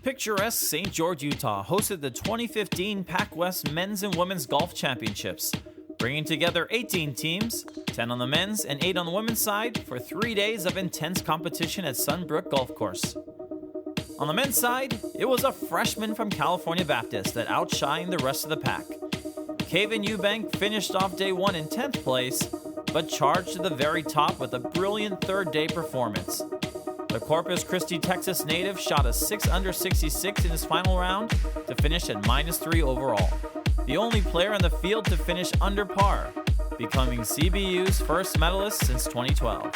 Picturesque St. George, Utah hosted the 2015 PacWest Men's and Women's Golf Championships, bringing together 18 teams, 10 on the men's and 8 on the women's side, for 3 days of intense competition at Sunbrook Golf Course. On the men's side, it was a freshman from California Baptist that outshined the rest of the pack. Kavan Eubank finished off day 1 in 10th place, but charged to the very top with a brilliant third-day performance. The Corpus Christi, Texas native shot a 6 under 66 in his final round to finish at -3 overall, the only player in the field to finish under par, becoming CBU's first medalist since 2012.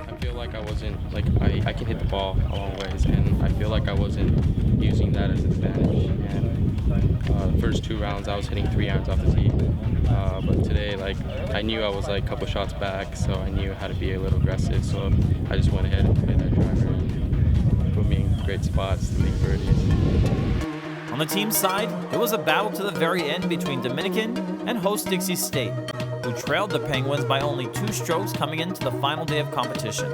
I feel like I wasn't, I can hit the ball a long ways, and I feel like I wasn't using that as an advantage. And the first 2 rounds I was hitting 3 irons off the tee, but today, I knew I was a couple shots back, so I knew how to be a little aggressive, so I just went ahead and played that driver and put me in great spots to make birdies. On the team side, it was a battle to the very end between Dominican and host Dixie State, who trailed the Penguins by only 2 strokes coming into the final day of competition.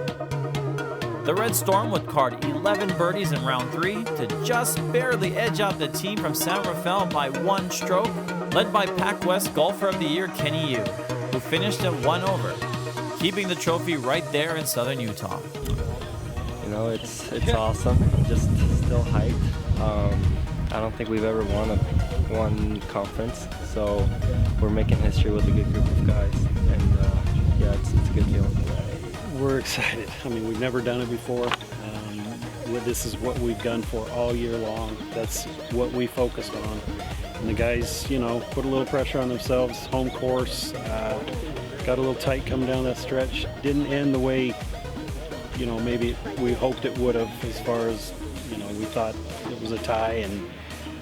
The Red Storm would card 11 birdies in round 3 to just barely edge out the team from San Rafael by 1 stroke, led by PacWest Golfer of the Year Kenny Yu, who finished at 1 over, keeping the trophy right there in southern Utah. You know, it's awesome. I'm just still hyped. I don't think we've ever won one conference, so we're making history with a good group of guys, and yeah, it's a good deal. We're excited. I mean, we've never done it before. This is what we've done for all year long. That's what we focused on. And the guys, you know, put a little pressure on themselves. Home course, got a little tight coming down that stretch. Didn't end the way, you know, maybe we hoped it would have, as far as, you know, we thought it was a tie and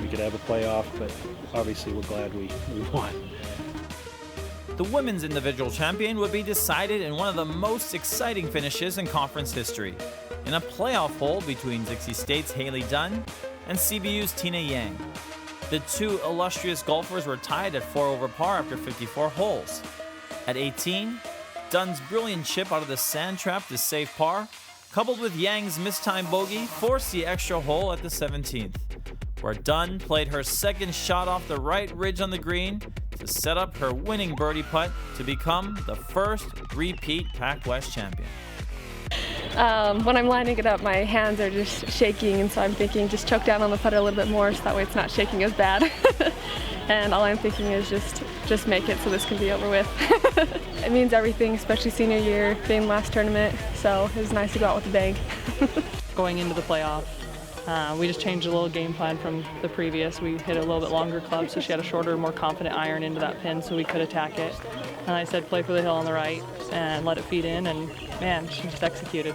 we could have a playoff, but obviously we're glad we won. The women's individual champion would be decided in one of the most exciting finishes in conference history, in a playoff hole between Dixie State's Haley Dunn and CBU's Tina Yang. The 2 illustrious golfers were tied at 4 over par after 54 holes. At 18, Dunn's brilliant chip out of the sand trap to save par, coupled with Yang's mistimed bogey, forced the extra hole at the 17th, where Dunn played her second shot off the right ridge on the green to set up her winning birdie putt to become the first repeat PacWest champion. When I'm lining it up, my hands are just shaking, and so I'm thinking just choke down on the putter a little bit more so that way it's not shaking as bad. And all I'm thinking is just make it so this can be over with. It means everything, especially senior year, being the last tournament, so it was nice to go out with a bang. Going into the playoff, we just changed a little game plan from the previous. We hit a little bit longer club, so she had a shorter, more confident iron into that pin so we could attack it. And I said play for the hill on the right and let it feed in, and man, she just executed.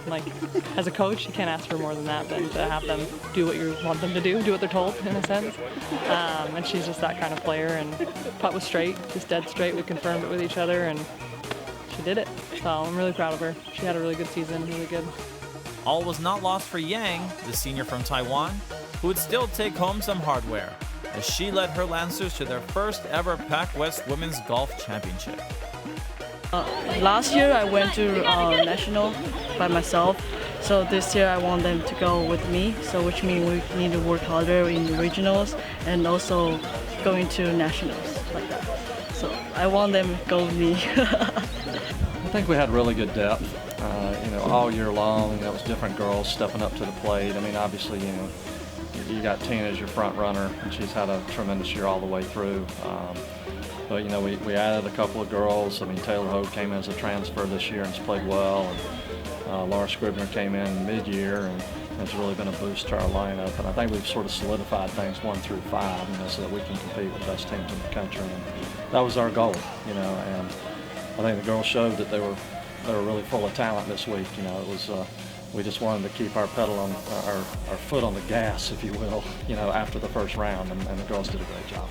As a coach, you can't ask for more than that, than to have them do what you want them to do what they're told, in a sense. And she's just that kind of player, and putt was straight, just dead straight. We confirmed it with each other, and she did it. So I'm really proud of her. She had a really good season, really good. All was not lost for Yang, the senior from Taiwan, who would still take home some hardware, as she led her Lancers to their first ever PacWest Women's Golf Championship. Last year I went to national by myself, so this year I want them to go with me, so which means we need to work harder in regionals and also going to nationals like that. So I want them to go with me. I think we had really good depth, you know, all year long. That was different girls stepping up to the plate. I mean, obviously, you know, you got Tina as your front runner, and she's had a tremendous year all the way through. But, you know, we added a couple of girls. I mean, Taylor Hogue came in as a transfer this year and has played well. And Laura Scribner came in mid-year and has really been a boost to our lineup. And I think we've sort of solidified things 1 through 5, you know, so that we can compete with the best teams in the country. And that was our goal, you know. And I think the girls showed that they were really full of talent this week. You know, it was we just wanted to keep our pedal on our foot on the gas, if you will, you know, after the first round, and the girls did a great job.